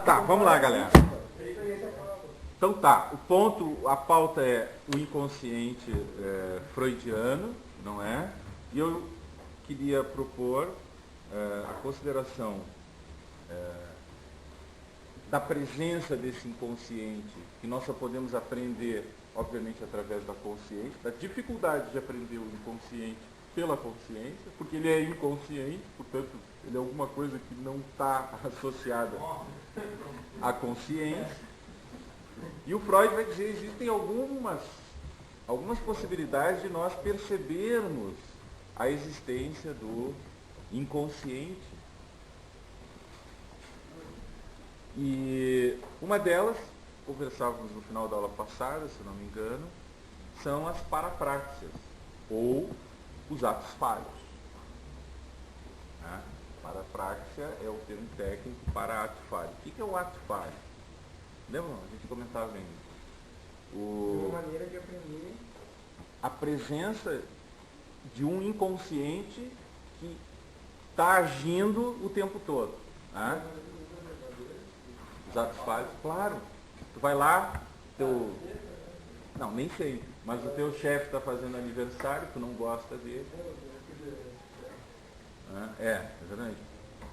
Tá, vamos lá, galera. Então tá, a pauta é o inconsciente freudiano, não é? E eu queria propor a consideração da presença desse inconsciente, que nós só podemos aprender, obviamente, através da consciência, da dificuldade de aprender o inconsciente pela consciência, porque ele é inconsciente, portanto, ele é alguma coisa que não está associada à consciência. E o Freud vai dizer que existem algumas possibilidades de nós percebermos a existência do inconsciente. E uma delas, conversávamos no final da aula passada, se não me engano, são as parapraxias, ou os atos falhos. Né? Parapraxia é o termo técnico para ato falho. O que é o ato falho? Lembra? A gente comentava ainda. Uma maneira de aprender. A presença de um inconsciente que está agindo o tempo todo. Né? Os atos falhos, claro. Tu vai lá, não, nem sei, mas o teu chefe está fazendo aniversário, tu não gosta dele. Exatamente.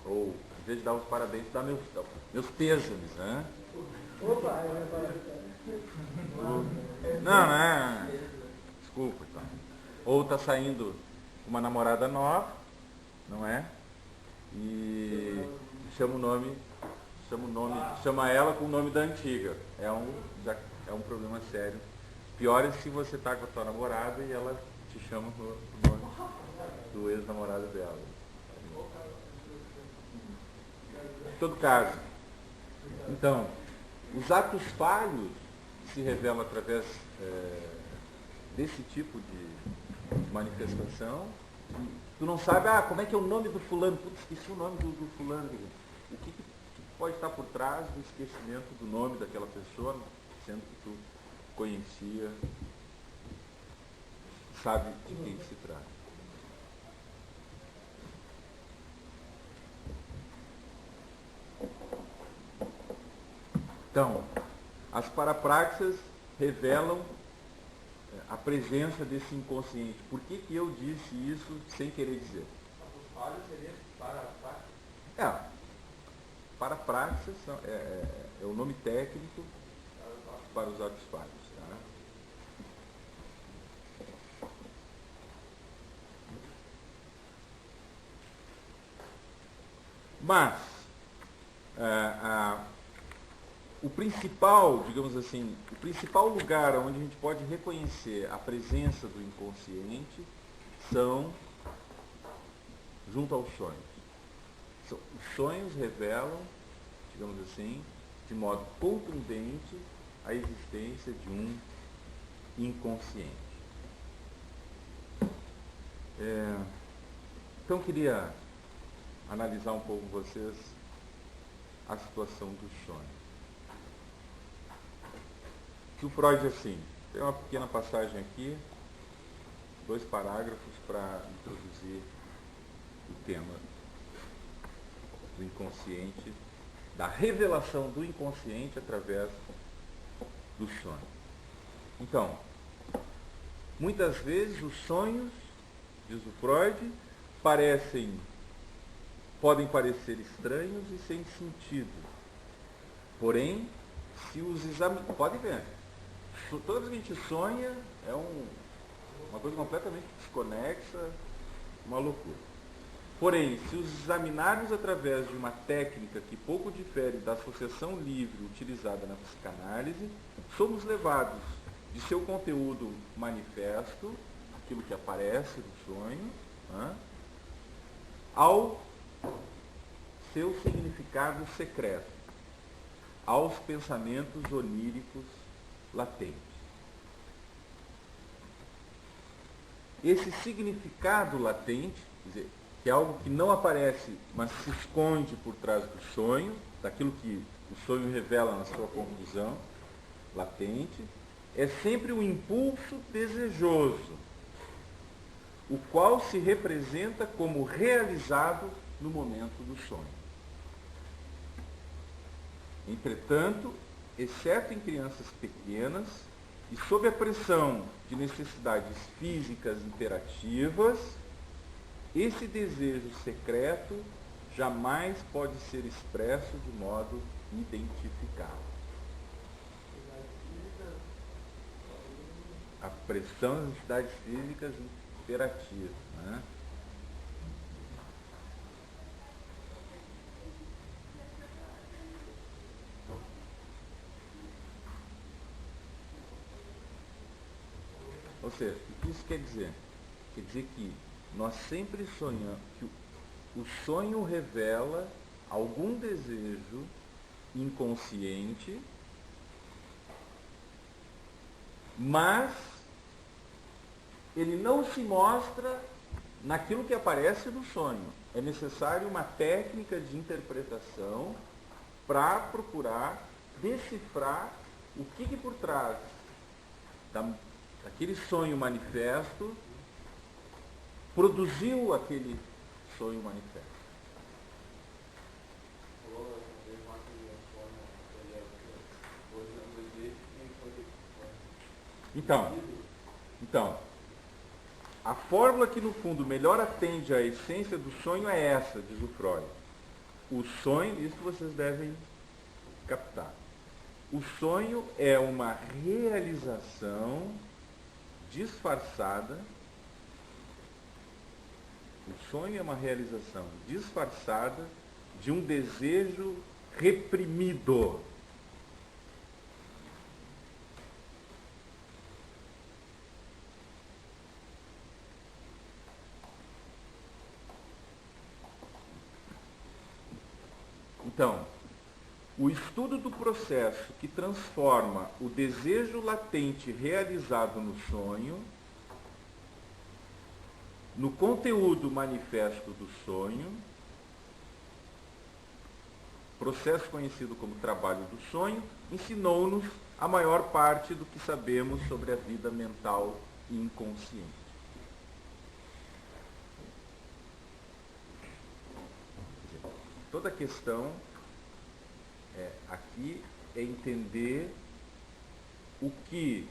Ou, em vez de dar os parabéns, dá meus pêsames, né? Opa, não, desculpa, então. Ou está saindo uma namorada nova, não é? E chama ela com o nome da antiga. É um problema sério. Pior é se você está com a tua namorada e ela te chama com o nome do ex-namorado dela. Em todo caso, então, os atos falhos se revelam através desse tipo de manifestação. Tu não sabe, como é que é o nome do fulano? Putz, esqueci o nome do fulano. O que pode estar por trás do esquecimento do nome daquela pessoa, sendo que tu conhecia, sabe de quem se trata. Então, as parapraxias revelam a presença desse inconsciente. Por que eu disse isso sem querer dizer? Os falhos seriam parapraxias? Parapraxias é o nome técnico para os atos falhos. Tá? Mas, o principal, digamos assim, o principal lugar onde a gente pode reconhecer a presença do inconsciente são junto aos sonhos. Os sonhos revelam, digamos assim, de modo contundente, a existência de um inconsciente. Então, eu queria analisar um pouco com vocês a situação dos sonhos. Que o Freud, assim, tem uma pequena passagem aqui, 2 parágrafos para introduzir o tema do inconsciente, da revelação do inconsciente através do sonho. Então, muitas vezes os sonhos, diz o Freud, podem parecer estranhos e sem sentido. Porém, se os examinarmos, pode ver, toda vez que a gente sonha é uma coisa completamente desconexa, uma loucura. Porém, se os examinarmos através de uma técnica que pouco difere da associação livre utilizada na psicanálise, somos levados de seu conteúdo manifesto, aquilo que aparece no sonho, ao seu significado secreto, aos pensamentos oníricos latentes. Esse significado latente, quer dizer, que é algo que não aparece, mas se esconde por trás do sonho, daquilo que o sonho revela na sua conclusão latente, é sempre um impulso desejoso, o qual se representa como realizado no momento do sonho. Entretanto, exceto em crianças pequenas e sob a pressão de necessidades físicas imperativas, esse desejo secreto jamais pode ser expresso de modo identificado. A pressão das necessidades físicas imperativas, né? Ou seja, o que isso quer dizer? Quer dizer que nós sempre sonhamos, que o sonho revela algum desejo inconsciente, mas ele não se mostra naquilo que aparece no sonho. É necessário uma técnica de interpretação para procurar decifrar o que por trás daquele sonho manifesto produziu aquele sonho manifesto. Então, a fórmula que no fundo melhor atende à essência do sonho é essa, diz o Freud. O sonho, isso vocês devem captar. O sonho é uma realização disfarçada. O sonho é uma realização disfarçada de um desejo reprimido. Então, o estudo do processo que transforma o desejo latente realizado no sonho no conteúdo manifesto do sonho, processo conhecido como trabalho do sonho, ensinou-nos a maior parte do que sabemos sobre a vida mental e inconsciente. Toda a questão aqui é entender o que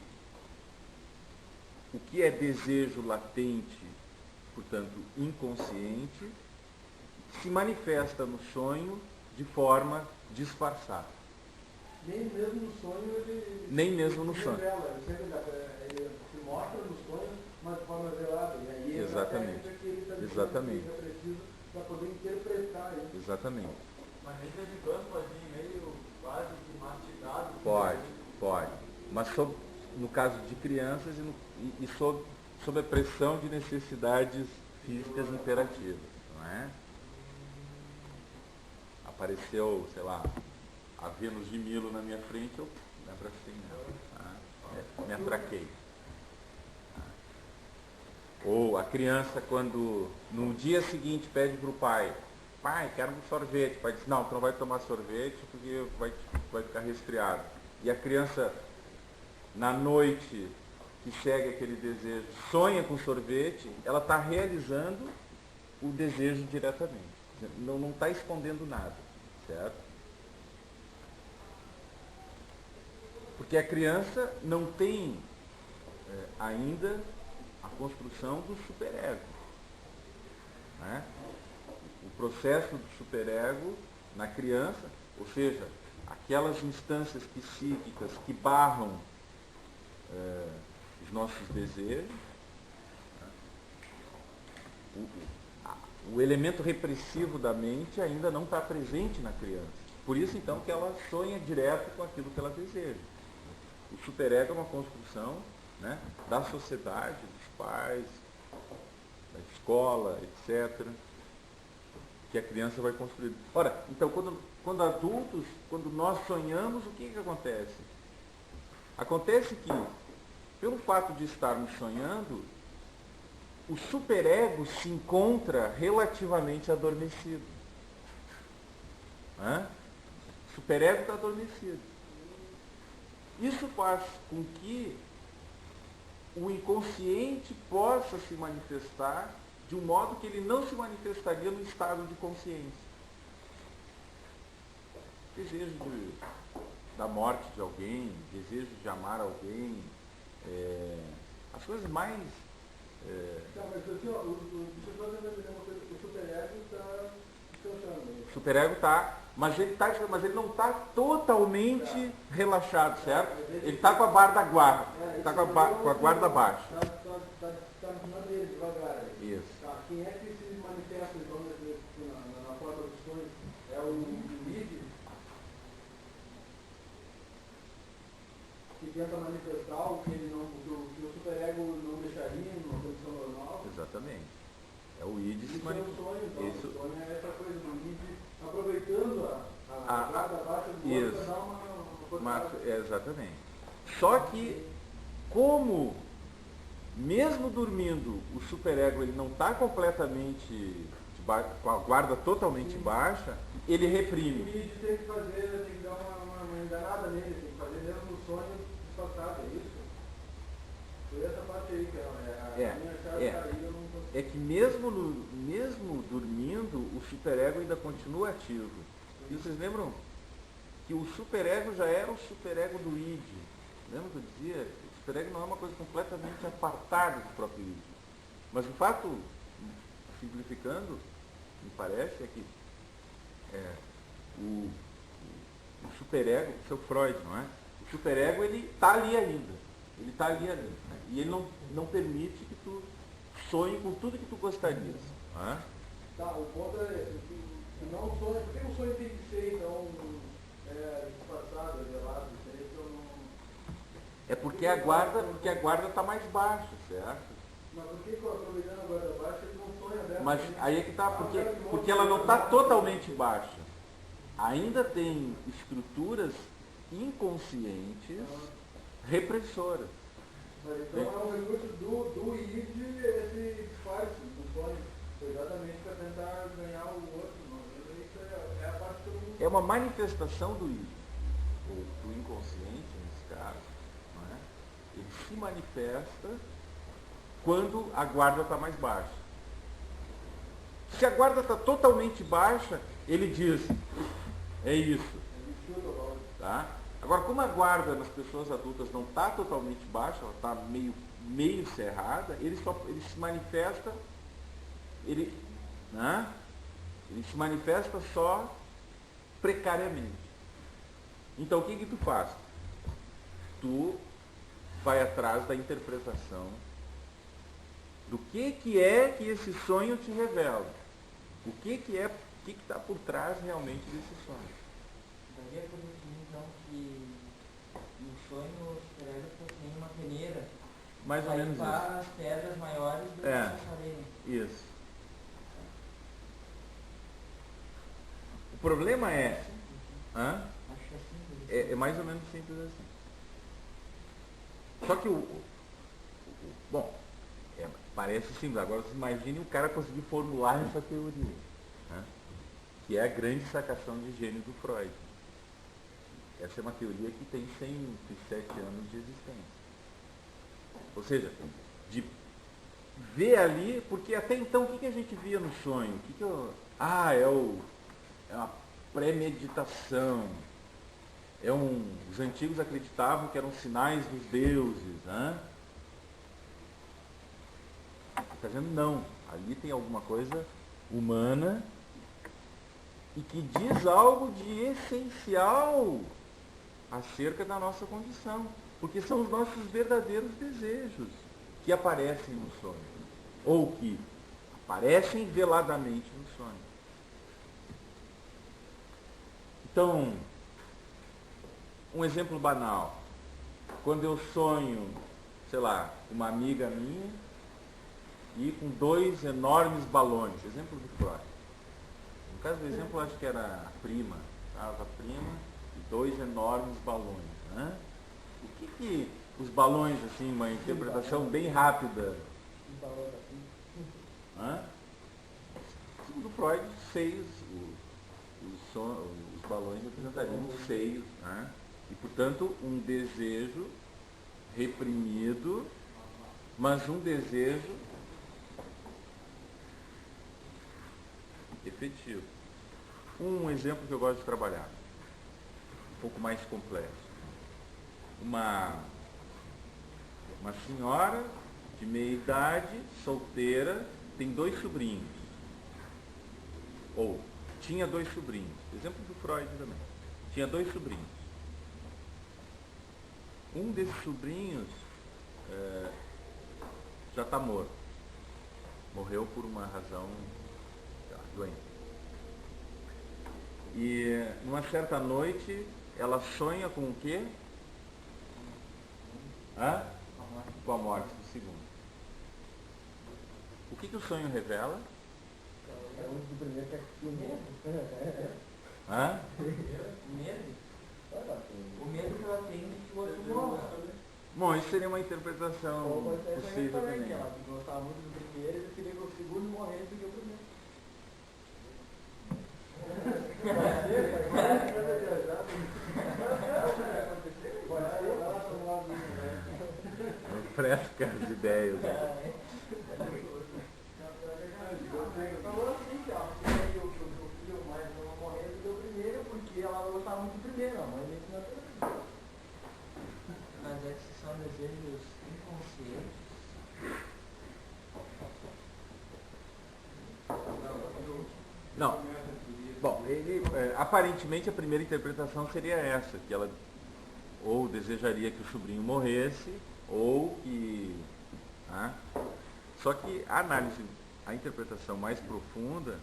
é desejo latente, portanto inconsciente, se manifesta no sonho de forma disfarçada. Nem mesmo no sonho ele Nem mesmo no sonho. Ele se mostra no sonho, mas de forma velada. E aí exatamente. É que ele Exatamente. precisa para poder interpretar isso. Exatamente. Mas de vez em quando pode vir meio quase que mastigado. Pode. Mas no caso de crianças e sob a pressão de necessidades físicas imperativas, não é? Apareceu, sei lá, a Vênus de Milo na minha frente, eu me abracei nela, me atraquei. Ou a criança, quando no dia seguinte pede para o pai, quero um sorvete. O pai diz, não, tu não vai tomar sorvete porque vai ficar resfriado. E a criança, na noite que segue aquele desejo, sonha com sorvete, ela está realizando o desejo diretamente. Não está escondendo nada, certo? Porque a criança não tem ainda a construção do superego, né? O processo do superego na criança, ou seja, aquelas instâncias psíquicas que barram os nossos desejos, né? O elemento repressivo da mente ainda não está presente na criança. Por isso, então, que ela sonha direto com aquilo que ela deseja. O superego é uma construção, né, da sociedade, dos pais, da escola, etc., que a criança vai construir. Ora, então, quando adultos, quando nós sonhamos, o que acontece? Acontece que, pelo fato de estarmos sonhando, o superego se encontra relativamente adormecido. O superego está adormecido. Isso faz com que o inconsciente possa se manifestar de um modo que ele não se manifestaria no estado de consciência. desejo da morte de alguém, desejo de amar alguém, as coisas mais... Tá, mas assim, ó, você está dizendo uma coisa, o superego está descansando. O superego está, mas ele não está totalmente relaxado, certo? Ele está com a barra da guarda, está com a guarda baixa. Está no final dele, devagar. Isso. Tá, quem é que se manifesta então na porta dos sonhos? É o id que tenta manifestar o que ele não, que o superego não deixaria numa condição normal. Exatamente. É o id se Isso é manifesta. o sonho, então. Isso. O sonho é essa coisa do id aproveitando a guarda baixa do outro para dar uma forçada. Exatamente. Só que, como mesmo dormindo, o superego ele não está completamente com a guarda totalmente baixa, ele reprime. O id tem que fazer, tem que dar uma enganada nele, tem que fazer mesmo no sonho disfarçado, é isso? Foi essa parte aí que a minha chave caiu, eu não consigo. É que mesmo dormindo, o superego ainda continua ativo. E vocês lembram que o superego já era o superego do id. Lembra que eu dizia? O superego não é uma coisa completamente apartada do próprio id. Mas o fato, simplificando, me parece, é que o superego, o seu Freud, não é? O superego, ele está ali ainda. Ele está ali ainda. Né? E ele não permite que tu sonhe com tudo que tu gostarias. Não é? Tá, o ponto é que não sonho. Por que o sonho tem que ser, então, disfarçado, revelado? É porque a guarda está mais baixa, certo? Mas por que aproveitando a guarda baixa ele não sonha dessa? Mas aí é que está, porque ela não está totalmente baixa. Ainda tem estruturas inconscientes repressoras. Mas então é um recurso do id esse disfarce do sonho, exatamente para tentar ganhar o outro. Isso é a parte que eu não... É uma manifestação do id, do inconsciente, nesse caso. Não é? Ele se manifesta quando a guarda está mais baixa. Se a guarda está totalmente baixa, ele diz, é isso. Tá? Agora, como a guarda nas pessoas adultas não está totalmente baixa, ela está meio cerrada, ele se manifesta, ele se manifesta só precariamente. Então, o que tu faz? Tu vai atrás da interpretação do que é que esse sonho te revela. O que está por trás realmente desse sonho. Daria por definir, então, que no sonho o superego tem uma peneira Mais ou menos para isso. as pedras maiores do que essa areia. Isso. O problema é... Acho que é simples. É mais ou menos simples assim. Só que bom, parece simples. Agora você imagine o cara conseguir formular essa teoria, né? Que é a grande sacação de gênio do Freud. Essa é uma teoria que tem 107 anos de existência. Ou seja, de ver ali, porque até então o que a gente via no sonho? É uma premeditação. Os antigos acreditavam que eram sinais dos deuses. Né? Está dizendo não. Ali tem alguma coisa humana e que diz algo de essencial acerca da nossa condição. Porque são os nossos verdadeiros desejos que aparecem no sonho. Ou que aparecem veladamente no sonho. Então, um exemplo banal. Quando eu sonho, sei lá, uma amiga minha e com 2 enormes balões. Exemplo do Freud. No caso do exemplo, acho que era a prima. Estava a prima e 2 enormes balões. Né? O que os balões, assim, uma interpretação bem rápida. Segundo Freud, seios, os balões representariam os seios. Né? E, portanto, um desejo reprimido, mas um desejo efetivo. Um exemplo que eu gosto de trabalhar. pouco mais complexo. Uma senhora de meia idade, solteira, tem 2 sobrinhos. Ou tinha 2 sobrinhos. Exemplo do Freud também. Tinha 2 sobrinhos. Um desses sobrinhos já está morto. Morreu por uma razão doente. E numa certa noite ela sonha com o quê? Com a morte do segundo. O que o sonho revela? Medo? O medo que ela tem de que o outro morra. Bom, isso seria uma interpretação possível também. Ela gostava muito do primeiro e queria que o segundo morresse do que o primeiro. Fresca as ideias. Mas esses são desejos inconscientes. Não. Bom, aparentemente a primeira interpretação seria essa, que ela ou desejaria que o sobrinho morresse, ou que... Só que a análise, a interpretação mais profunda,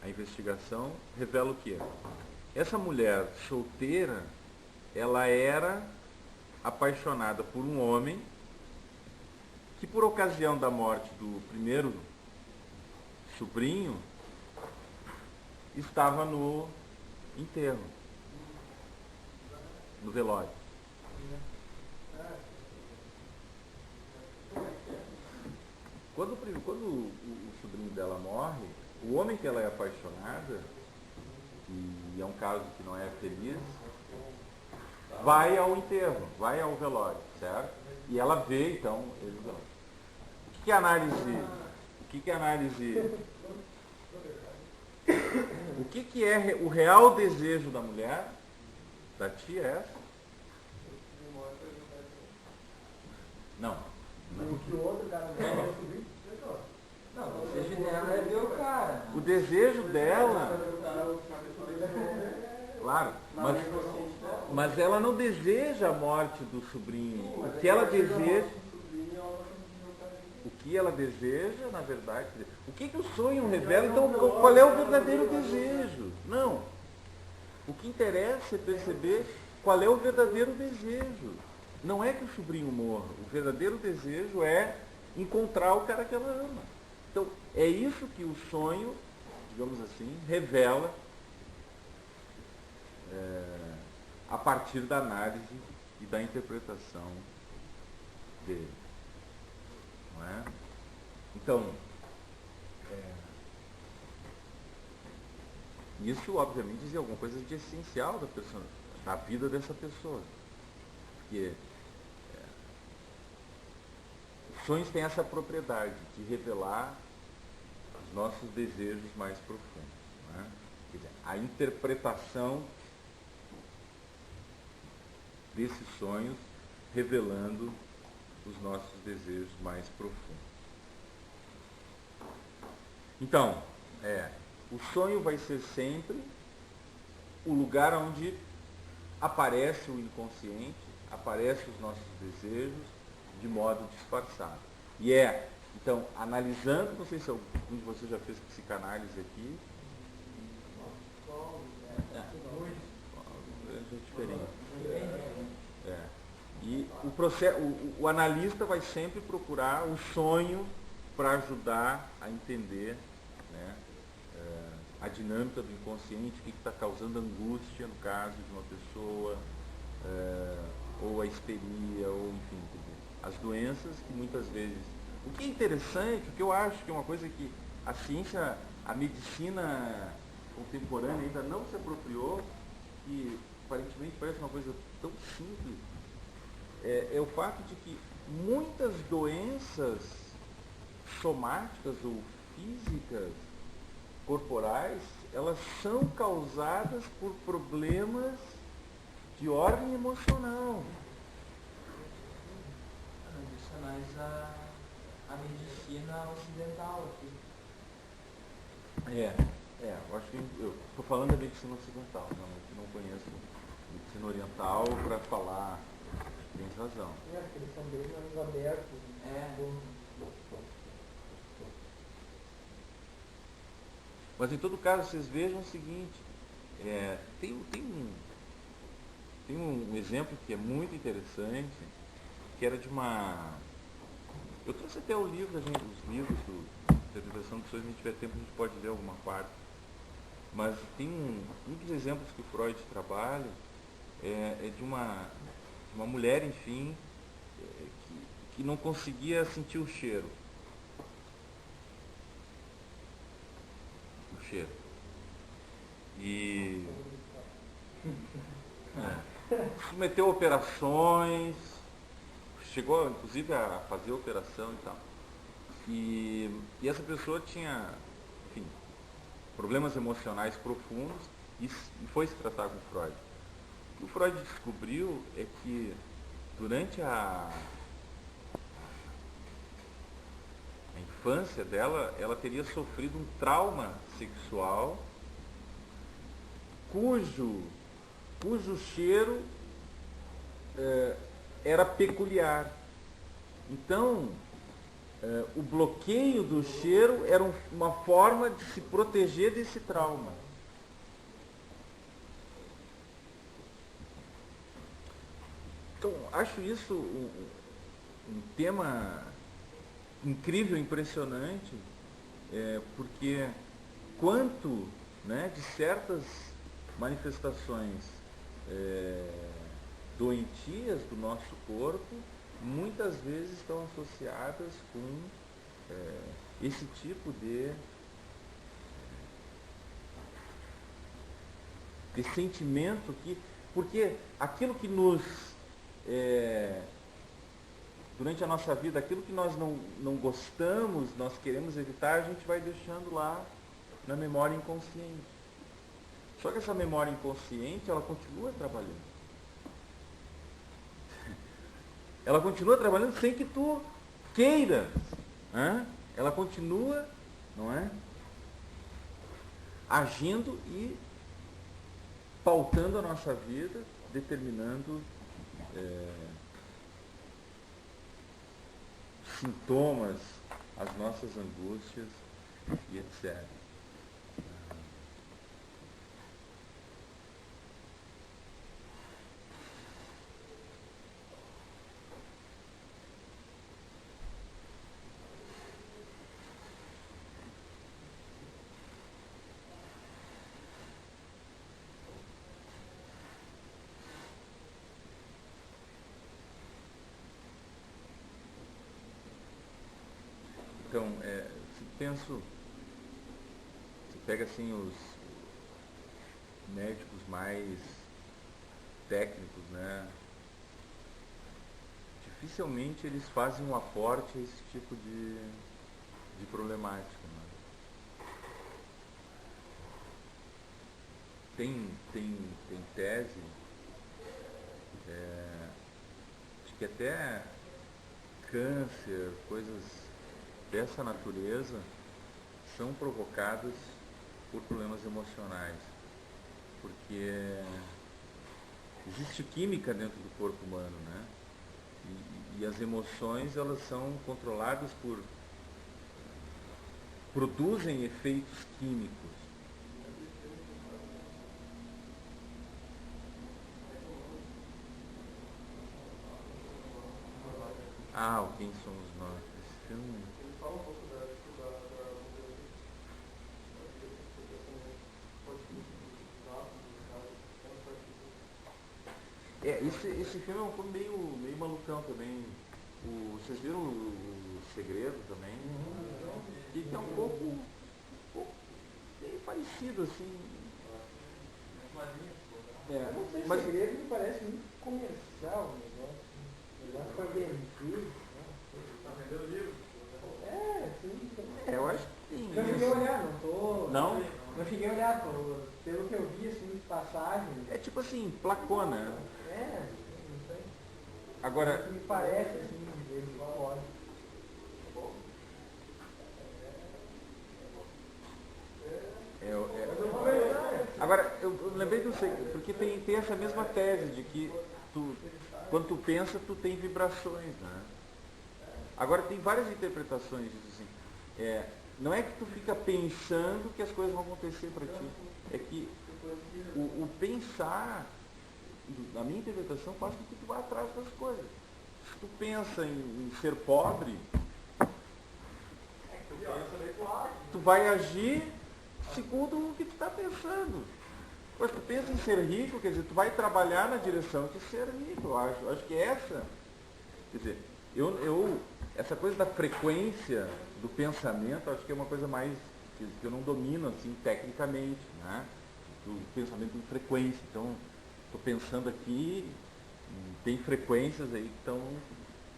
a investigação, revela o quê? Essa mulher solteira, ela era apaixonada por um homem que, por ocasião da morte do primeiro sobrinho, estava no enterro, no velório. Quando o sobrinho dela morre, o homem que ela é apaixonada, e é um caso que não é feliz, vai ao enterro, vai ao velório, certo? E ela vê, então, ele... O que é análise? O que é o real desejo da mulher, da tia é essa? Não. Não, o desejo dela é ver o cara. O desejo dela... Claro, mas ela não deseja a morte do sobrinho. O que ela deseja, na verdade... O que o sonho revela? Então, qual é o verdadeiro desejo? Não. O que interessa é perceber qual é o verdadeiro desejo. Não é que o sobrinho morra. O verdadeiro desejo é encontrar o cara que ela ama. Então, é isso que o sonho, digamos assim, revela a partir da análise e da interpretação dele. Não é? Então, isso obviamente dizia alguma coisa de essencial da vida dessa pessoa. Porque os sonhos têm essa propriedade de revelar os nossos desejos mais profundos. Não é? Quer dizer, a interpretação desses sonhos revelando os nossos desejos mais profundos. Então, o sonho vai ser sempre o lugar onde aparece o inconsciente, aparecem os nossos desejos de modo disfarçado. E então, analisando, não sei se algum de vocês já fez psicanálise aqui. É diferente. E o analista vai sempre procurar o sonho para ajudar a entender, né, a dinâmica do inconsciente, o que está causando angústia no caso de uma pessoa, ou a histeria, ou enfim, as doenças que muitas vezes... O que é interessante, o que eu acho que é uma coisa que a ciência, a medicina contemporânea ainda não se apropriou, que aparentemente parece uma coisa tão simples, é o fato de que muitas doenças somáticas ou físicas, corporais, elas são causadas por problemas de ordem emocional. Isso é mais a medicina ocidental aqui. Eu acho que eu estou falando da medicina ocidental, não conheço medicina oriental para falar, tem razão. Porque eles são bem mais abertos. Mas em todo caso, vocês vejam o seguinte, tem um exemplo que é muito interessante, que era de uma... Eu trouxe até o livro, os livros da interpretação de sonhos, se a gente tiver tempo a gente pode ler alguma parte. Mas tem um dos exemplos que o Freud trabalha, é de uma mulher, enfim, que não conseguia sentir o cheiro. E submeteu a operações, chegou inclusive a fazer operação e tal. E essa pessoa tinha, enfim, problemas emocionais profundos e foi se tratar com Freud. O que o Freud descobriu é que durante a infância dela, ela teria sofrido um trauma sexual cujo cheiro era peculiar. Então, o bloqueio do cheiro era uma forma de se proteger desse trauma. Então, acho isso um tema incrível, impressionante, porque quanto, né, de certas manifestações doentias do nosso corpo, muitas vezes estão associadas com esse tipo de sentimento porque aquilo que nos durante a nossa vida, aquilo que nós não gostamos, nós queremos evitar, a gente vai deixando lá na memória inconsciente. Só que essa memória inconsciente, ela continua trabalhando. Ela continua trabalhando sem que tu queira. Ela continua, não é? Agindo e pautando a nossa vida, determinando sintomas, as nossas angústias e etc. Então, se pega assim os médicos mais técnicos, né? Dificilmente eles fazem um aporte a esse tipo de problemática. Né? Tem tese, acho que até câncer, coisas dessa natureza são provocadas por problemas emocionais, porque existe química dentro do corpo humano, né? E as emoções, elas são controladas produzem efeitos químicos. O Quem Somos Nós? Esse filme... Fala um pouco esse filme é um filme meio malucão também. Vocês viram o Segredo também? Que é um pouco bem parecido, assim. Não sei, mas o Segredo me parece muito comercial, o negócio para vender. Tá vendendo livro? Sim. Eu acho que tem. Não cheguei a olhar, não cheguei a olhar, pelo que eu vi, assim, de passagem... É tipo assim, placona. Não sei. Agora... Me parece, assim, ele pode. Agora, eu lembrei do seguinte, porque tem essa mesma tese de que quando tu pensa, tu tem vibrações, né? Agora, tem várias interpretações disso assim. Não é que tu fica pensando que as coisas vão acontecer para ti. É que o pensar, na minha interpretação, faz com que tu vá atrás das coisas. Se tu pensa em ser pobre, tu vai agir segundo o que tu está pensando. Mas tu pensa em ser rico, quer dizer, tu vai trabalhar na direção de ser rico, eu acho. Eu acho que essa, quer dizer, essa coisa da frequência do pensamento, acho que é uma coisa mais, que eu não domino, assim, tecnicamente, né? Do pensamento de frequência. Então, estou pensando aqui, tem frequências aí que estão,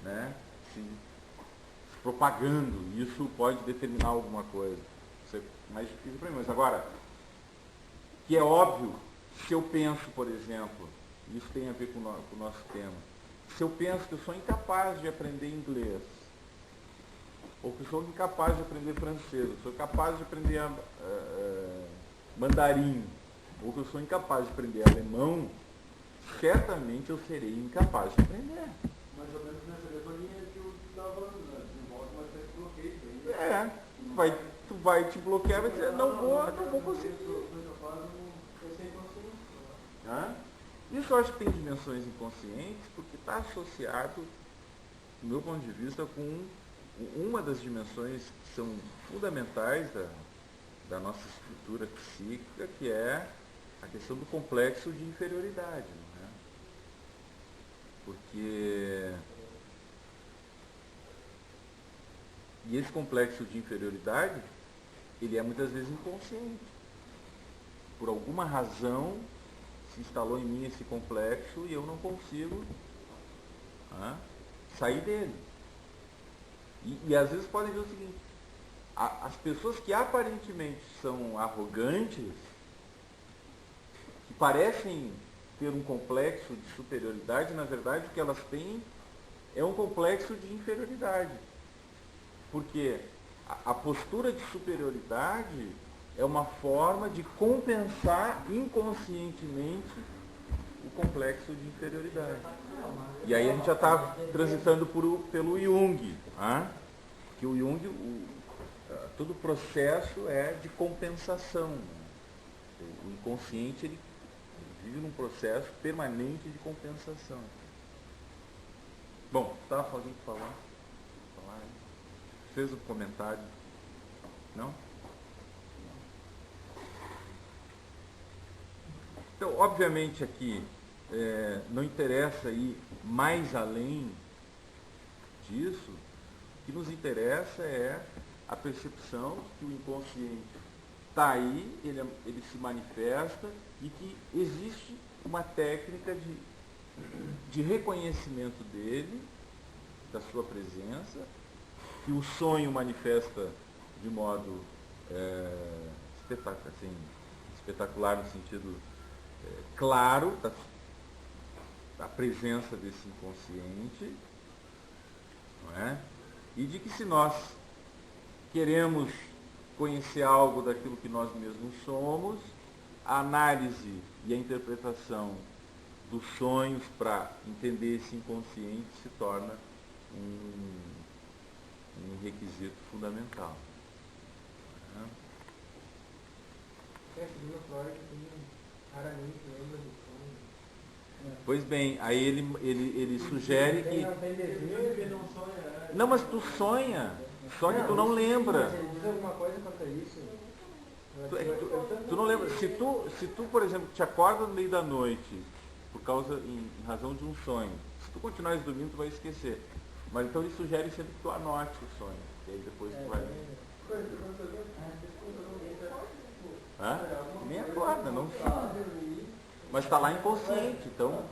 né, se propagando, e isso pode determinar alguma coisa. Isso é mais difícil para mim, mas agora, que é óbvio, se eu penso, por exemplo, isso tem a ver com o nosso tema, se eu penso que eu sou incapaz de aprender inglês, ou que eu sou incapaz de aprender francês, eu sou incapaz de aprender mandarim, ou que eu sou incapaz de aprender alemão, certamente eu serei incapaz de aprender. Mais ou menos nessa mesma linha que eu estava falando, né? Desenvolve uma espécie de bloqueio. Tu vai te bloquear e vai dizer, não vou conseguir. Isso eu acho que tem dimensões inconscientes, porque está associado, do meu ponto de vista, com uma das dimensões que são fundamentais da nossa estrutura psíquica, que é a questão do complexo de inferioridade. Né? Porque... E esse complexo de inferioridade, ele é muitas vezes inconsciente. Por alguma razão, se instalou em mim esse complexo e eu não consigo sair dele. E às vezes podem ver o seguinte, as pessoas que aparentemente são arrogantes, que parecem ter um complexo de superioridade, na verdade o que elas têm é um complexo de inferioridade. Porque a postura de superioridade é uma forma de compensar inconscientemente o complexo de inferioridade. E aí a gente já está transitando pelo Jung. Que o Jung, todo o processo é de compensação. O inconsciente ele vive num processo permanente de compensação. Bom, estava fazendo falar? Fez um comentário? Não? Então, obviamente aqui, não interessa ir mais além disso. O que nos interessa é a percepção de que o inconsciente está aí, ele se manifesta e que existe uma técnica de reconhecimento dele, da sua presença, que o sonho manifesta de modo espetacular no sentido claro da presença desse inconsciente, não é? E de que se nós queremos conhecer algo daquilo que nós mesmos somos, a análise e a interpretação dos sonhos para entender esse inconsciente se torna um requisito fundamental. Segundo Freud, raramente lembra do sonho. Pois bem, aí ele sugere que... Não sonha. Não, mas tu sonha, só que tu não lembra. Ele diz alguma coisa contra isso? Tu não lembra. Se tu, por exemplo, te acorda no meio da noite, em razão de um sonho, se tu continuares dormindo, tu vai esquecer. Mas então ele sugere sempre que tu anote o sonho. E aí depois tu vai... Nem acorda, não sabe. Mas está lá inconsciente, então...